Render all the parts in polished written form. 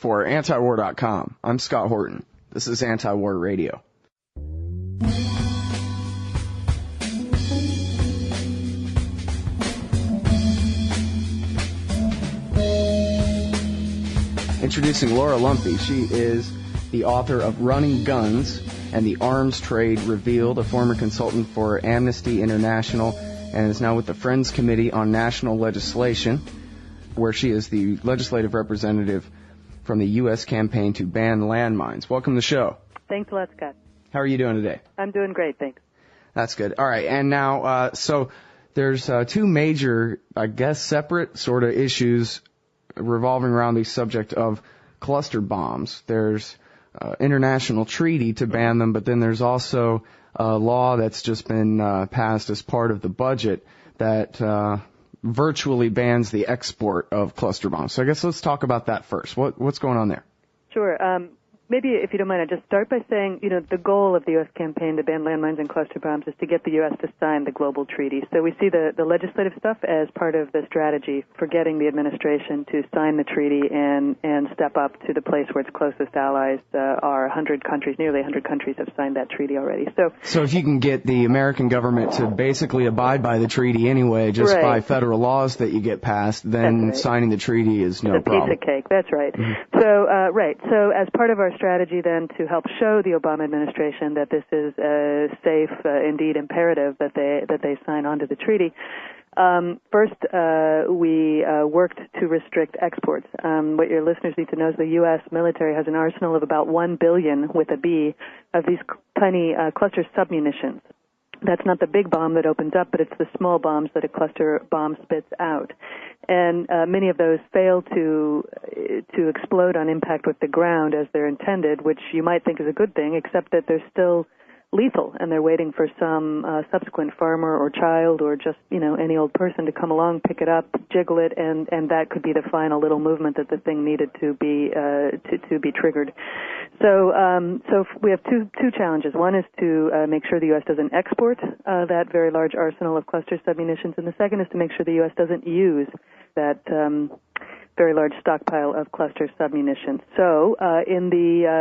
for antiwar.com. I'm Scott Horton. This is Anti-War Radio. Introducing Lora Lumpe. She is the author of Running Guns and the Arms Trade Revealed, a former consultant for Amnesty International, and is now with the Friends Committee on National Legislation, where she is the legislative representative from the U.S. campaign to ban landmines. Welcome to the show. Thanks a lot, Scott. How are you doing today? I'm doing great, thanks. That's good. All right, and now, so there's two major, I guess, separate sort of issues revolving around the subject of cluster bombs. There's international treaty to ban them, but then there's also a law that's just been passed as part of the budget that virtually bans the export of cluster bombs. So I guess let's talk about that first. What's going on there? Sure. Maybe, if you don't mind, I'd just start by saying, the goal of the U.S. campaign to ban landmines and cluster bombs is to get the U.S. to sign the global treaty. So we see the legislative stuff as part of the strategy for getting the administration to sign the treaty and step up to the place where its closest allies are. 100 countries, nearly 100 countries have signed that treaty already. So if you can get the American government to basically abide by the treaty anyway, just right. by federal laws that you get passed, then right. Signing the treaty is no problem. It's a piece of cake. That's right. Mm-hmm. So as part of our strategy then to help show the Obama administration that this is safe, indeed imperative that they sign onto the treaty. First, we worked to restrict exports. What your listeners need to know is the U.S. military has an arsenal of about 1 billion with a B of these tiny cluster submunitions. That's not the big bomb that opens up, but it's the small bombs that a cluster bomb spits out. And many of those fail to explode on impact with the ground as they're intended, which you might think is a good thing, except that they're still lethal, and they're waiting for some subsequent farmer or child or just, any old person to come along, pick it up, jiggle it, and that could be the final little movement that the thing needed to be triggered. So we have two challenges. One is to make sure the U.S. doesn't export that very large arsenal of cluster submunitions, and the second is to make sure the U.S. doesn't use that very large stockpile of cluster submunitions. So in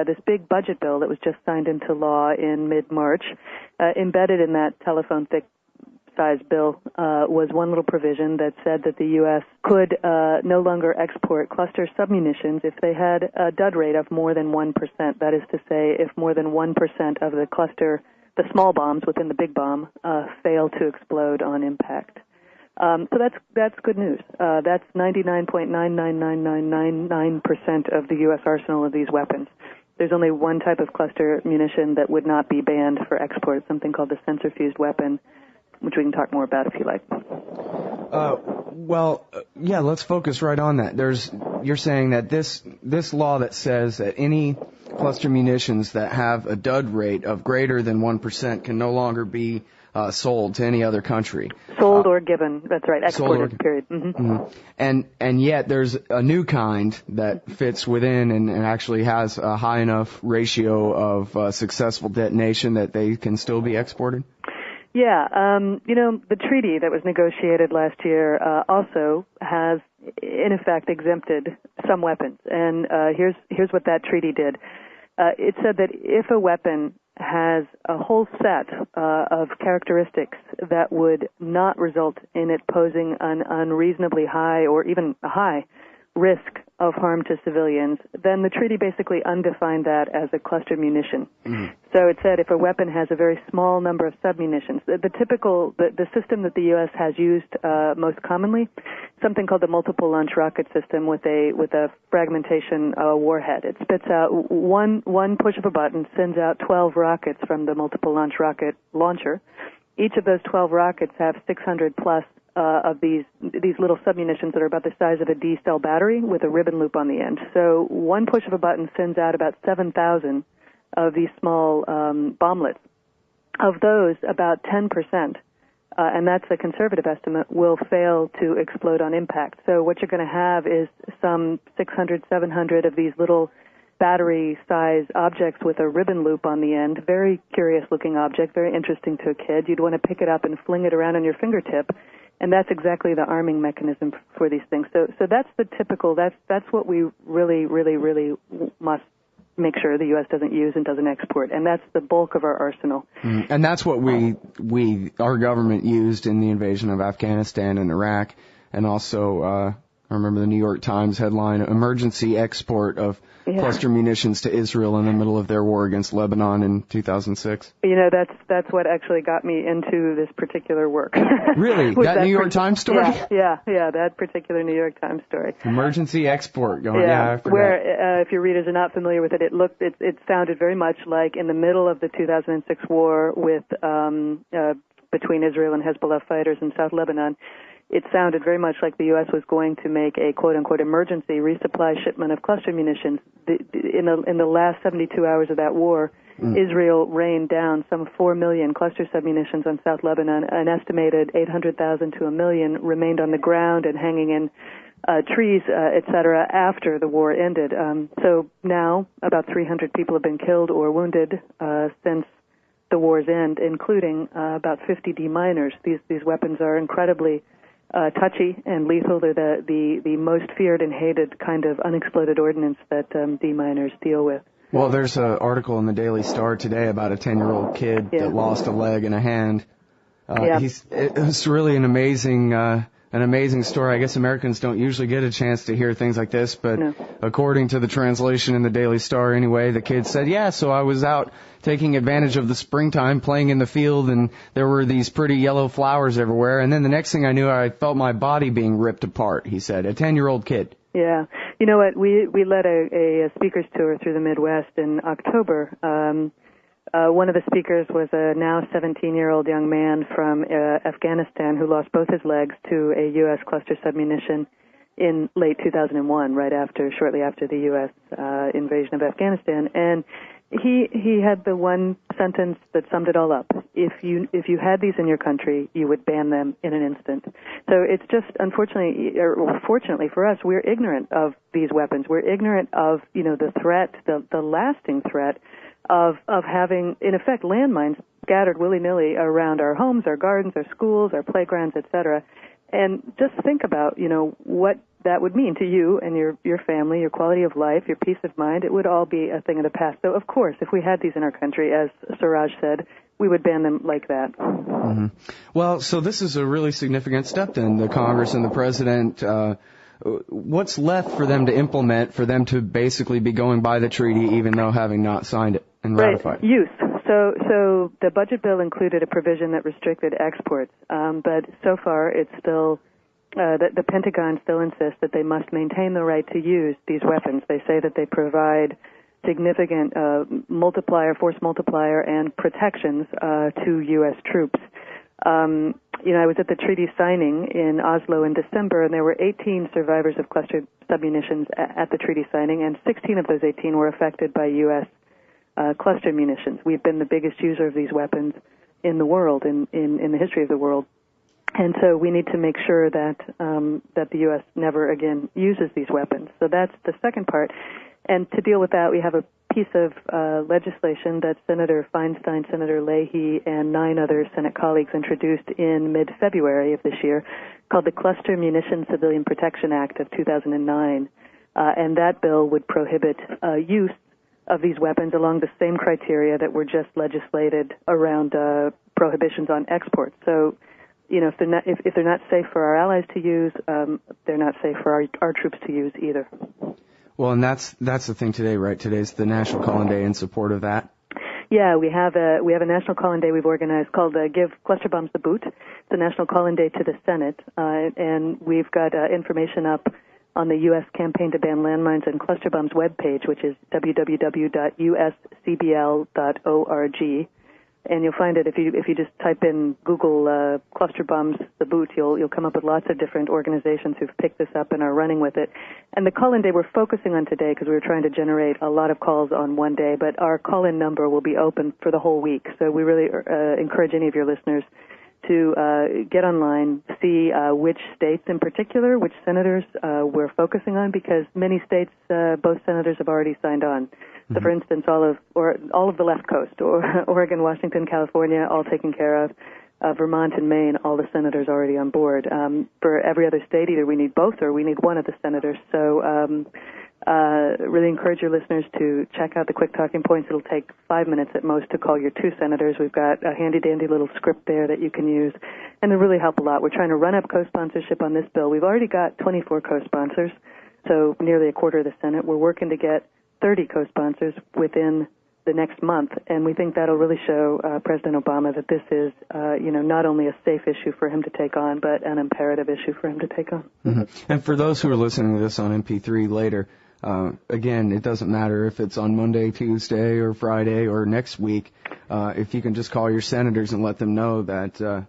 this big budget bill that was just signed into law in mid-March, embedded in that telephone thick size bill was one little provision that said that the U.S. could no longer export cluster submunitions if they had a dud rate of more than 1%. That is to say, if more than 1% of the small bombs within the big bomb, fail to explode on impact. So that's good news. That's 99.999999% of the U.S. arsenal of these weapons. There's only one type of cluster munition that would not be banned for export, something called the sensor-fused weapon, which we can talk more about if you like. Yeah, let's focus right on that. You're saying that this law that says that any cluster munitions that have a dud rate of greater than 1% can no longer be sold to any other country. Sold or given. That's right. Exported, period. Mm-hmm. Mm-hmm. And yet there's a new kind that fits within and actually has a high enough ratio of successful detonation that they can still be exported? Yeah. The treaty that was negotiated last year also has, in effect, exempted some weapons. And here's what that treaty did. It said that if a weapon has a whole set of characteristics that would not result in it posing an unreasonably high or even a high risk of harm to civilians, then the treaty basically undefined that as a cluster munition. Mm-hmm. So it said if a weapon has a very small number of submunitions, the system that the U.S. has used most commonly, something called the multiple launch rocket system with a fragmentation warhead. It spits out one push of a button, sends out 12 rockets from the multiple launch rocket launcher. Each of those 12 rockets have 600 plus of these little submunitions that are about the size of a D-cell battery with a ribbon loop on the end. So one push of a button sends out about 7,000 of these small bomblets. Of those, about 10%, and that's a conservative estimate, will fail to explode on impact. So what you're going to have is some 600, 700 of these little battery-size objects with a ribbon loop on the end, very curious-looking object, very interesting to a kid. You'd want to pick it up and fling it around on your fingertip. And that's exactly the arming mechanism for these things. So that's the typical, that's what we really, really, really must make sure the U.S. doesn't use and doesn't export. And that's the bulk of our arsenal. And that's what our government used in the invasion of Afghanistan and Iraq. And also, I remember the New York Times headline, emergency export of cluster munitions to Israel in the middle of their war against Lebanon in 2006. You know, that's what actually got me into this particular work. Really? that New York Times story? Yeah, that particular New York Times story. Emergency export going, I forgot. Where, if your readers are not familiar with it, it sounded very much like in the middle of the 2006 war with, between Israel and Hezbollah fighters in South Lebanon. It sounded very much like the U.S. was going to make a quote-unquote emergency resupply shipment of cluster munitions. In the last 72 hours of that war, Israel rained down some 4 million cluster submunitions on South Lebanon. An estimated 800,000 to 1 million remained on the ground and hanging in trees, etc., after the war ended. So now about 300 people have been killed or wounded since the war's end, including about 50 deminers. These weapons are incredibly touchy and lethal. They're the most feared and hated kind of unexploded ordnance that deminers deal with. Well, there's an article in the Daily Star today about a 10-year-old kid that lost a leg and a hand. It was really an amazing story. I guess Americans don't usually get a chance to hear things like this, but according to the translation in the Daily Star anyway, the kid said, so I was out taking advantage of the springtime, playing in the field, and there were these pretty yellow flowers everywhere, and then the next thing I knew, I felt my body being ripped apart, he said. A 10-year-old kid. Yeah. You know what? We led a speakers tour through the Midwest in October. One of the speakers was a now 17-year-old young man from Afghanistan who lost both his legs to a U.S. cluster submunition in late 2001, shortly after the U.S. Invasion of Afghanistan. And he had the one sentence that summed it all up. If you had these in your country, you would ban them in an instant. So it's just, unfortunately, or fortunately for us, we're ignorant of these weapons. We're ignorant of, the threat, the lasting threat of having, in effect, landmines scattered willy-nilly around our homes, our gardens, our schools, our playgrounds, etc. And just think about, what that would mean to you and your family, your quality of life, your peace of mind. It would all be a thing of the past. So, of course, if we had these in our country, as Suraj said, we would ban them like that. Mm-hmm. Well, so this is a really significant step then. The Congress and the President, what's left for them to implement, for them to basically be going by the treaty even though having not signed it and ratified it? Use. So the budget bill included a provision that restricted exports, but so far it's still, the Pentagon still insists that they must maintain the right to use these weapons. They say that they provide significant force multiplier and protections to U.S. troops. I was at the treaty signing in Oslo in December, and there were 18 survivors of cluster submunitions at the treaty signing, and 16 of those 18 were affected by U.S. Cluster munitions. We've been the biggest user of these weapons in the world, in the history of the world. And so we need to make sure that the U.S. never again uses these weapons. So that's the second part. And to deal with that, we have a piece of legislation that Senator Feinstein, Senator Leahy, and 9 other Senate colleagues introduced in mid-February of this year called the Cluster Munition Civilian Protection Act of 2009. And that bill would prohibit use of these weapons along the same criteria that were just legislated around prohibitions on export. So, if they're not safe for our allies to use, they're not safe for our troops to use either. Well, and that's the thing today, right? Today's the National Call-In Day in support of that. Yeah, we have a National Call-In Day we've organized called Give Cluster Bombs the Boot. It's a National Call-In Day to the Senate, and we've got information up on the U.S. Campaign to Ban Landmines and Cluster Bombs webpage, which is www.uscbl.org. And you'll find it if you just type in Google Cluster Bombs the Boot, you'll come up with lots of different organizations who've picked this up and are running with it. And the call-in day we're focusing on today, because we were trying to generate a lot of calls on one day, but our call-in number will be open for the whole week. So we really encourage any of your listeners to get online, see which states in particular, which senators we're focusing on, because many states, both senators have already signed on. So, for instance, all of the left coast, or Oregon, Washington, California, all taken care of. Vermont and Maine, all the senators already on board. For every other state, either we need both or we need one of the senators. So really encourage your listeners to check out the quick talking points. It'll take 5 minutes at most to call your two senators. We've got a handy-dandy little script there that you can use, and it'll really help a lot. We're trying to run up co-sponsorship on this bill. We've already got 24 co-sponsors, so nearly a quarter of the Senate. We're working to get 30 co-sponsors within the next month, and we think that'll really show President Obama that this is, not only a safe issue for him to take on, but an imperative issue for him to take on. Mm-hmm. And for those who are listening to this on MP3 later, again, it doesn't matter if it's on Monday, Tuesday, or Friday, or next week. If you can just call your senators and let them know that,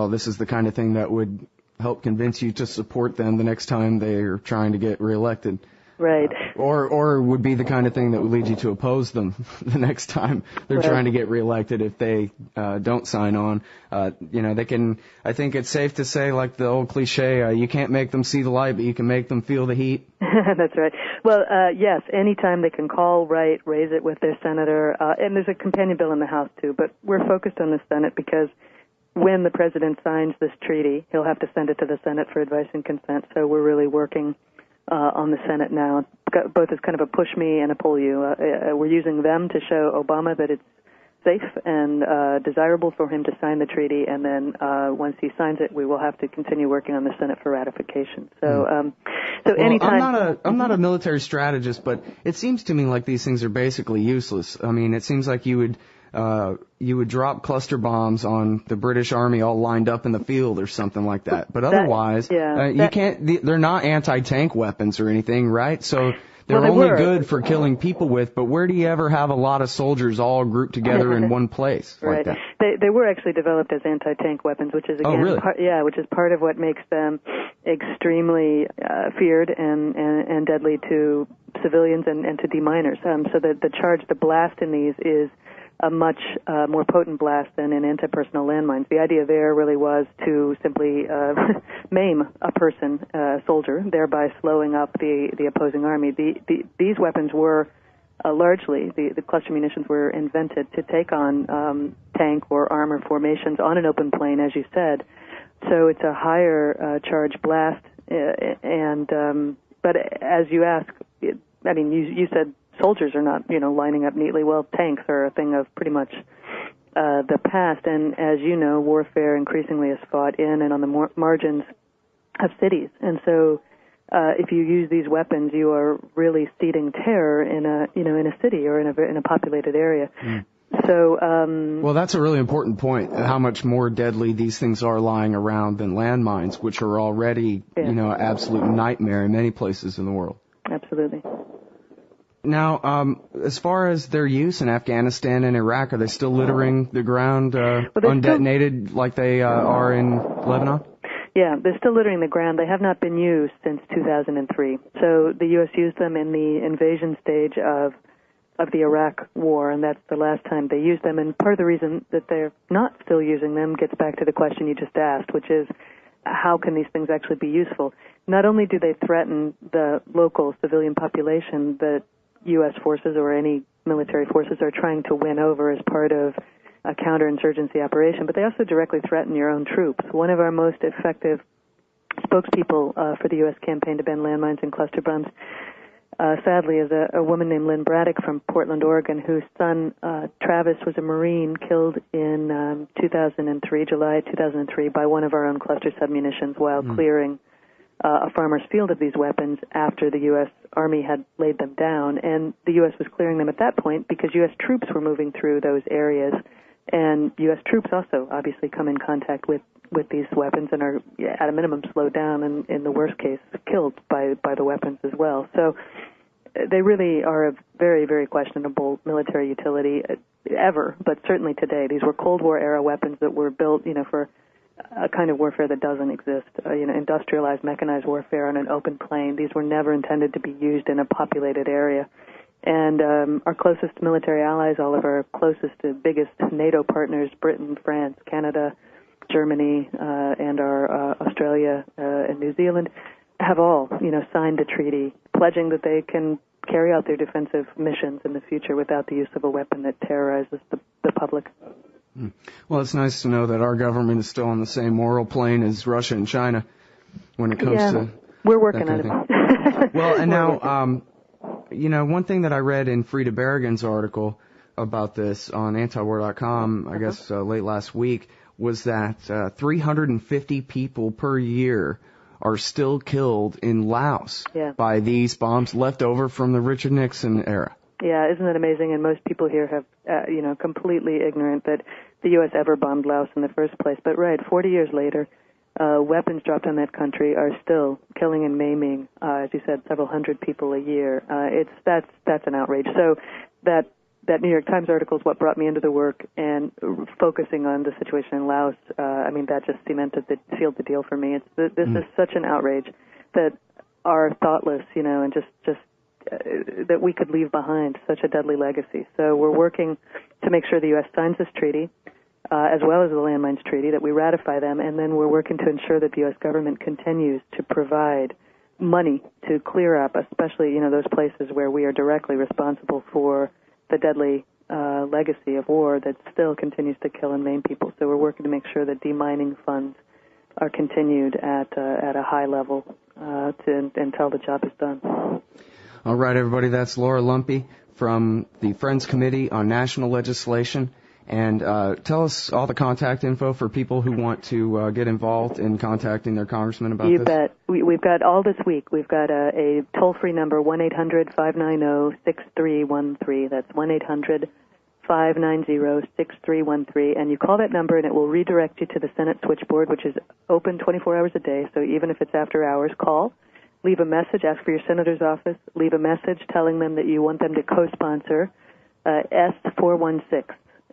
this is the kind of thing that would help convince you to support them the next time they're trying to get reelected. Right. Or would be the kind of thing that would lead you to oppose them the next time they're trying to get reelected if they don't sign on. They can, I think it's safe to say, like the old cliche, you can't make them see the light, but you can make them feel the heat. That's right. Well, yes, anytime they can call, write, raise it with their senator. And there's a companion bill in the House, too. But we're focused on the Senate because when the president signs this treaty, he'll have to send it to the Senate for advice and consent. So we're really working on the Senate now, both as kind of a push me and a pull you. We're using them to show Obama that it's safe and desirable for him to sign the treaty, and then once he signs it, we will have to continue working on the Senate for ratification. So, anytime. I'm not a military strategist, but it seems to me like these things are basically useless. I mean, it seems like you would drop cluster bombs on the British Army all lined up in the field or something like that. But otherwise, you can't. They're not anti-tank weapons or anything, right? So they're only good for killing people with. But where do you ever have a lot of soldiers all grouped together in one place like that? They were actually developed as anti-tank weapons, which is again, which is part of what makes them extremely feared and deadly to civilians and to deminers. So the blast in these is a much more potent blast than in anti-personnel landmines. The idea there really was to simply maim a person, soldier, thereby slowing up the opposing army. These weapons were largely, the cluster munitions were invented to take on tank or armor formations on an open plain, as you said. So it's a higher charge blast, but as you ask, you said soldiers are not, lining up neatly. Well, tanks are a thing of pretty much the past, and as you know, warfare increasingly is fought in and on the margins of cities. And so, if you use these weapons, you are really seeding terror in a city or in a populated area. Mm. So, that's a really important point. How much more deadly these things are lying around than landmines, which are already, an absolute nightmare in many places in the world. Absolutely. Now, as far as their use in Afghanistan and Iraq, are they still littering the ground undetonated like they are in Lebanon? Yeah, they're still littering the ground. They have not been used since 2003. So the U.S. used them in the invasion stage of the Iraq war, and that's the last time they used them. And part of the reason that they're not still using them gets back to the question you just asked, which is how can these things actually be useful? Not only do they threaten the local civilian population that U.S. forces or any military forces are trying to win over as part of a counterinsurgency operation, but they also directly threaten your own troops. One of our most effective spokespeople for the U.S. campaign to ban landmines and cluster bombs, sadly, is a woman named Lynn Braddock from Portland, Oregon, whose son, Travis, was a Marine killed in 2003, July 2003, by one of our own cluster submunitions while clearing a farmer's field of these weapons after the U.S. Army had laid them down. And the U.S. was clearing them at that point because U.S. troops were moving through those areas. And U.S. troops also obviously come in contact with these weapons and are, at a minimum, slowed down and, in the worst case, killed by the weapons as well. So they really are of very, very questionable military utility ever, but certainly today. These were Cold War-era weapons that were built, for a kind of warfare that doesn't exist, industrialized, mechanized warfare on an open plain. These were never intended to be used in a populated area. And our closest military allies, all of our closest and biggest NATO partners, Britain, France, Canada, Germany, and our Australia and New Zealand, have all, signed the treaty, pledging that they can carry out their defensive missions in the future without the use of a weapon that terrorizes the public. Well, it's nice to know that our government is still on the same moral plane as Russia and China when it comes to we're working on it. Well, and now, one thing that I read in Frida Berrigan's article about this on antiwar.com, I guess late last week, was that 350 people per year are still killed in Laos by these bombs left over from the Richard Nixon era. Yeah, isn't that amazing? And most people here have, completely ignorant that the U.S. ever bombed Laos in the first place. But 40 years later, weapons dropped on that country are still killing and maiming, as you said, several hundred people a year. That's an outrage. So that New York Times article is what brought me into the work, and focusing on the situation in Laos, that just sealed the deal for me. This is such an outrage that are thoughtless, and just that we could leave behind such a deadly legacy. So we're working to make sure the U.S. signs this treaty, as well as the Landmines Treaty, that we ratify them, and then we're working to ensure that the U.S. government continues to provide money to clear up, especially, those places where we are directly responsible for the deadly legacy of war that still continues to kill and maim people. So we're working to make sure that demining funds are continued at a high level until the job is done. All right, everybody, that's Lora Lumpe from the Friends Committee on National Legislation. And tell us all the contact info for people who want to get involved in contacting their congressman about this. You bet. We've got all this week. We've got a toll-free number, 1-800-590-6313. That's 1-800-590-6313. And you call that number, and it will redirect you to the Senate switchboard, which is open 24 hours a day. So even if it's after hours, call. Leave a message, ask for your senator's office, leave a message telling them that you want them to co-sponsor S416,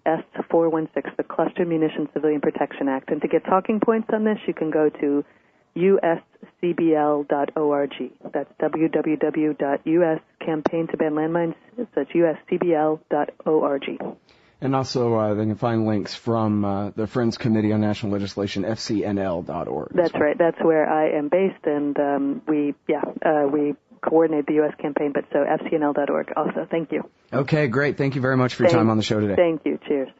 the Cluster Munition Civilian Protection Act. And to get talking points on this, you can go to USCBL.org. That's www.US Campaign to Ban Landmines. That's USCBL.org. And also, they can find links from the Friends Committee on National Legislation, FCNL.org. That's right. That's where I am based, and we coordinate the U.S. campaign, but so FCNL.org also. Thank you. Okay, great. Thank you very much for your time on the show today. Thank you. Cheers.